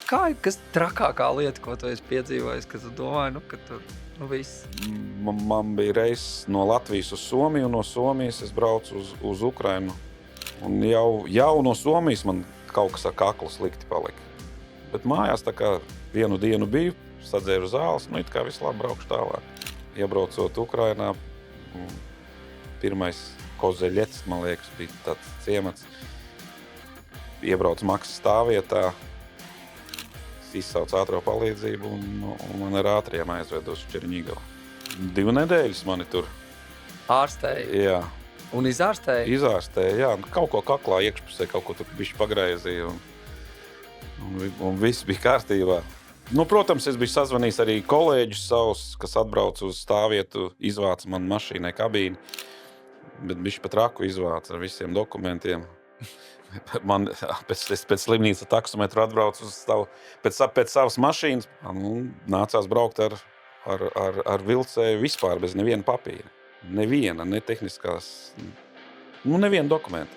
kas trakākā lieta, ko tu esi piedzīvojis, ka tu domāji, ka tu, viss? Man bija reizes no Latvijas uz Somiju, un no Somijas es braucu uz Ukrainu. Un jau no Somijas man kaut kas ar kaklu slikti palika. Bet mājās tā kā vienu dienu biju, sadzēru zāles, it kā visu labi braukšu tālāk. Iebraucot Ukrainā, pirmais Kozeļets, man liekas, bija tāds ciemats. Iebraucu maksas stāvvietā, izsauc ātro palīdzību un man ar ātriem aizved uz Černigovu. 2 nedēļas mani tur. Ārstēji? Jā. Un izārstēji? Izārstēji, jā. Kaut ko kaklā iekšpusē, kaut ko tur bišķi pagraizīja un viss bija kārtībā. Protams, es biju sazvanījis arī kolēģus savus, kas atbrauc uz stāvvietu, izvāca man mašīnai kabīni, bet bišķi pat raku izvāca ar visiem dokumentiem. Man pēc slimnīca taksometru atbrauc pēc savas mašīnas. Nācās braukt ar vilcēju vispār bez neviena papīra. Neviena, ne tehniskās, neviena dokumenta.